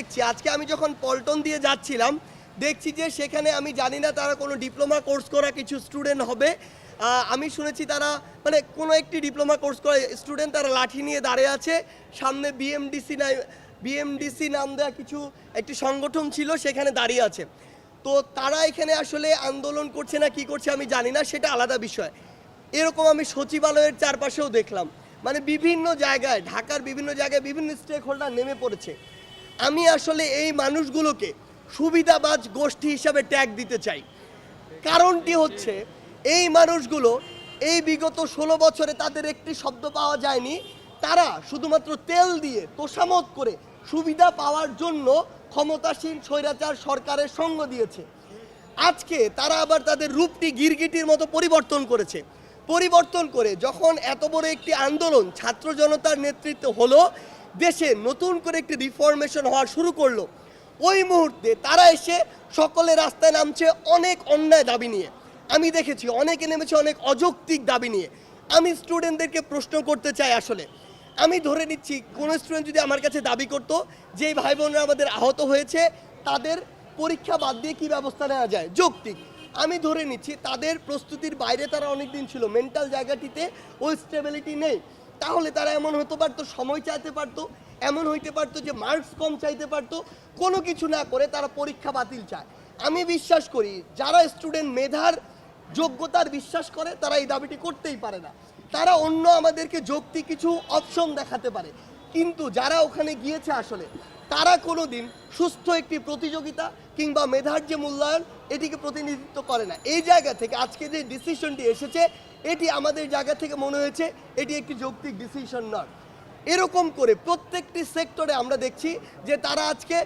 দেখছি আজকে আমি যখন পল্টন দিয়ে যাচ্ছিলাম দেখছি যে সেখানে আমি জানি না তারা কোনো ডিপ্লোমা কোর্স করা কিছু স্টুডেন্ট হবে। আমি শুনেছি তারা মানে কোনো একটি ডিপ্লোমা কোর্স করা স্টুডেন্ট তারা লাঠি নিয়ে দাঁড়িয়ে আছে। সামনে বিএমডিসি নাম দেওয়া কিছু একটি সংগঠন ছিল, সেখানে দাঁড়িয়ে আছে। তো তারা এখানে আসলে আন্দোলন করছে না কি করছে আমি জানি না, সেটা আলাদা বিষয়। এরকম আমি সচিবালয়ের চারপাশেও দেখলাম, মানে বিভিন্ন জায়গায় ঢাকার বিভিন্ন জায়গায় বিভিন্ন স্টেক হোল্ডার নেমে পড়েছে। আমি আসলে এই মানুষগুলোকে সুবিধাবাজ গোষ্ঠী হিসাবে ট্যাগ দিতে চাই। কারণটি হচ্ছে এই মানুষগুলো এই বিগত 16 বছরে তাদের একটি শব্দ পাওয়া যায়নি। তারা শুধুমাত্র তেল দিয়ে তোষামত করে সুবিধা পাওয়ার জন্য ক্ষমতাসীন স্বৈরাচার সরকারের সঙ্গ দিয়েছে। আজকে তারা আবার তাদের রূপটি গিরগিটির মতো পরিবর্তন করেছে। পরিবর্তন করে যখন এত বড় একটি আন্দোলন ছাত্র জনতার নেতৃত্বে হলো, দেশে নতুন করে একটি রিফরমেশন হওয়া শুরু করলো, ওই মুহূর্তে তারা এসে সকলে রাস্তায় নামছে অনেক অন্যায় দাবি নিয়ে। আমি দেখেছি অনেকে নেমেছে অনেক অযৌক্তিক দাবি নিয়ে। আমি স্টুডেন্টদেরকে প্রশ্ন করতে চাই, আসলে আমি ধরে নিচ্ছি কোনো স্টুডেন্ট যদি আমার কাছে দাবি করতো যে ভাই বোনরা আমাদের আহত হয়েছে, তাদের পরীক্ষা বাদ দিয়ে কী ব্যবস্থা নেওয়া যায়, যৌক্তিক। আমি ধরে নিচ্ছি তাদের প্রস্তুতির বাইরে তারা অনেক দিন ছিল, মেন্টাল জায়গাটিতে ওই স্টেবিলিটি নেই। তাহলে তারা এমন হতে পারতো, সময় চাইতে পারতো, এমন হইতে পারতো যে মার্কস কম চাইতে পারতো। কোনো কিছু না করে তারা পরীক্ষা বাতিল চায়। আমি বিশ্বাস করি যারা স্টুডেন্ট মেধার যোগ্যতার বিশ্বাস করে তারা এই দাবিটি করতেই পারে না। তারা অন্য আমাদেরকে যৌক্তিক কিছু অপশন দেখাতে পারে, কিন্তু যারা ওখানে গিয়েছে আসলে তারা কোনো দিন সুস্থ একটি প্রতিযোগিতা কিংবা মেধার যে মূল্যায়ন এটিকে প্রতিনিধিত্ব করে না। এই জায়গা থেকে আজকে যে ডিসিশনটি এসেছে এটি আমাদের জায়গা থেকে মনে হয়েছে এটি একটি যৌক্তিক ডিসিশন নয়। এরকম করে প্রত্যেকটি সেক্টরে আমরা দেখছি যে তারা আজকে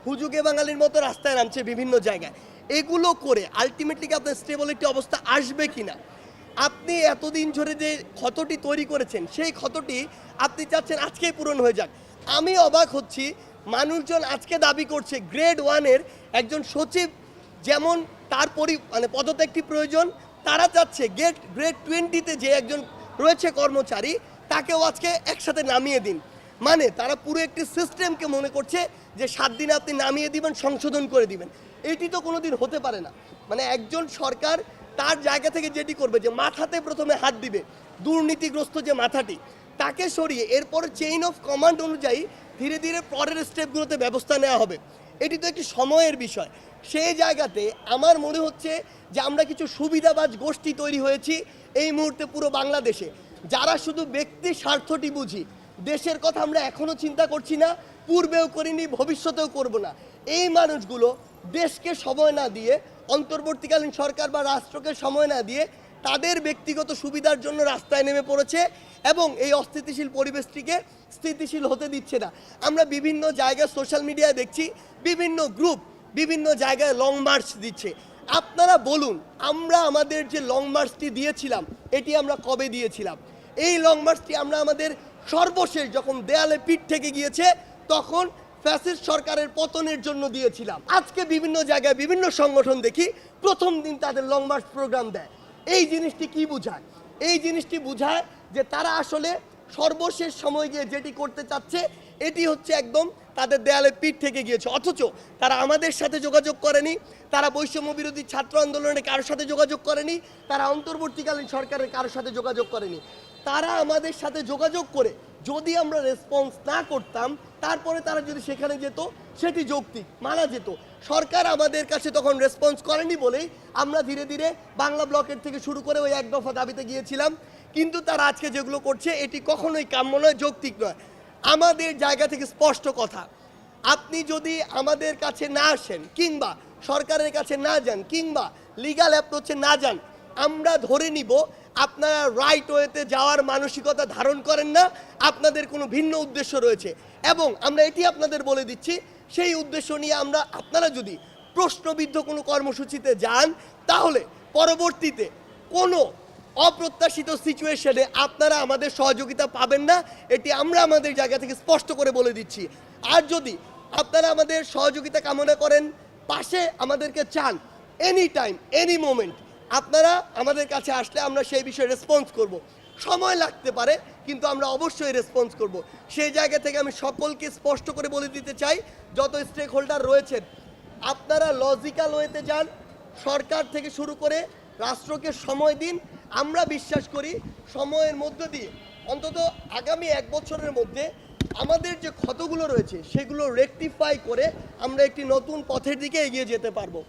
হুজুগে বাঙালির মতো রাস্তায় নামছে বিভিন্ন জায়গায়। এগুলো করে আলটিমেটলি কি আপনার স্টেবল একটি অবস্থা আসবে কিনা? আপনি এতদিন ধরে যে ক্ষতটি তৈরি করেছেন সেই ক্ষতটি আপনি চাচ্ছেন আজকেই পূরণ হয়ে যাক। আমি অবাক হচ্ছি, মানুষজন আজকে দাবি করছে গ্রেড 1-এর একজন সচিব যেমন তার পদত্যাগটি প্রয়োজন, তারা চাচ্ছে গ্রেড 20-তে যে একজন রয়েছে কর্মচারী তাকেও আজকে একসাথে নামিয়ে দিন। মানে তারা পুরো একটি সিস্টেমকে মনে করছে যে 7 দিনে আপনি নামিয়ে দিবেন, সংশোধন করে দিবেন। এটি তো কোনো দিন হতে পারে না। মানে একজন সরকার তার জায়গা থেকে যেটি করবে যে মাথাতে প্রথমে হাত দিবে, দুর্নীতিগ্রস্ত যে মাথাটি তাকে সরিয়ে এরপরে চেইন অফ কমান্ড অনুযায়ী ধীরে ধীরে পরের স্টেপগুলোতে ব্যবস্থা নেওয়া হবে। এটি তো একটি সময়ের বিষয়। সেই জায়গাতে আমার মনে হচ্ছে যে আমরা কিছু সুবিধাবাজ গোষ্ঠী তৈরি হয়েছি এই মুহূর্তে পুরো বাংলাদেশে, যারা শুধু ব্যক্তি স্বার্থটি বুঝি। দেশের কথা আমরা এখনও চিন্তা করছি না, পূর্বেও করিনি, ভবিষ্যতেও করব না। এই মানুষগুলো দেশকে সময় না দিয়ে, অন্তর্বর্তীকালীন সরকার বা রাষ্ট্রকে সময় না দিয়ে তাদের ব্যক্তিগত সুবিধার জন্য রাস্তায় নেমে পড়েছে এবং এই অস্থিতিশীল পরিবেশটিকে স্থিতিশীল হতে দিচ্ছে না। আমরা বিভিন্ন জায়গায় সোশ্যাল মিডিয়ায় দেখছি বিভিন্ন গ্রুপ বিভিন্ন জায়গায় লং মার্চ দিচ্ছে। আপনারা বলুন, আমরা আমাদের যে লং মার্চটি দিয়েছিলাম এটি আমরা কবে দিয়েছিলাম? এই লং মার্চটি আমরা আমাদের সর্বশেষ যখন দেয়ালে পিঠ থেকে গিয়েছে তখন ফ্যাসিস্ট সরকারের পতনের জন্য দিয়েছিলাম। আজকে বিভিন্ন জায়গায় বিভিন্ন সংগঠন দেখি প্রথম দিন তাদের লং মার্চ প্রোগ্রাম দেয়। এই জিনিসটি কি বোঝায়? এই জিনিসটি বোঝায় যে তারা আসলে সর্বশেষ সময় গিয়ে যেটি করতে চাচ্ছে এটি হচ্ছে একদম তাদের দেয়ালে পিঠ থেকে গিয়েছে। অথচ তারা আমাদের সাথে যোগাযোগ করেনি, তারা বৈষম্য বিরোধী ছাত্র আন্দোলনে কারোর সাথে যোগাযোগ করেনি, তারা অন্তর্বর্তীকালীন সরকারের কারোর সাথে যোগাযোগ করেনি। তারা আমাদের সাথে যোগাযোগ করে যদি আমরা রেসপন্স না করতাম তারপরে তারা যদি সেখানে যেত সেটি যৌক্তিক মানা যেত। সরকার আমাদের কাছে তখন রেসপন্স করেনি বলেই আমরা ধীরে ধীরে বাংলা ব্লকের থেকে শুরু করে ওই এক দফা দাবিতে গিয়েছিলাম। কিন্তু তারা আজকে যেগুলো করছে এটি কখনোই কাম্য নয়, যৌক্তিক নয়। আমাদের জায়গা থেকে স্পষ্ট কথা, আপনি যদি আমাদের কাছে না আসেন কিংবা সরকারের কাছে না যান কিংবা লিগ্যাল অ্যাপ্রোচে না যান, আমরা ধরে নিব আপনারা রাইট ওয়েতে যাওয়ার মানসিকতা ধারণ করেন না, আপনাদের কোনো ভিন্ন উদ্দেশ্য রয়েছে। এবং আমরা এটি আপনাদের বলে দিচ্ছি, সেই উদ্দেশ্য নিয়ে আপনারা যদি প্রশ্নবিদ্ধ কোনো কর্মসূচিতে যান তাহলে পরবর্তীতে কোনো অপ্রত্যাশিত সিচুয়েশনে আপনারা আমাদের সহযোগিতা পাবেন না, এটি আমরা আমাদের জায়গা থেকে স্পষ্ট করে বলে দিচ্ছি। আর যদি আপনারা আমাদের সহযোগিতা কামনা করেন, পাশে আমাদেরকে চান, এনি টাইম এনি মোমেন্ট আপনারা আমাদের কাছে আসলে আমরা সেই বিষয়ে রেসপন্স করব। সময় লাগতে পারে, কিন্তু আমরা অবশ্যই রেসপন্স করব। সেই জায়গা থেকে আমি সকলকে স্পষ্ট করে বলে দিতে চাই, যত স্টেক হোল্ডার রয়েছেন, আপনারা লজিক্যাল ওয়েতে যান, সরকার থেকে শুরু করে রাষ্ট্রকে সময় দিন। আমরা বিশ্বাস করি সময়ের মধ্য দিয়ে অন্তত আগামী 1 বছরের মধ্যে আমাদের যে ক্ষতগুলো রয়েছে সেগুলো রেকটিফাই করে আমরা একটি নতুন পথের দিকে এগিয়ে যেতে পারবো।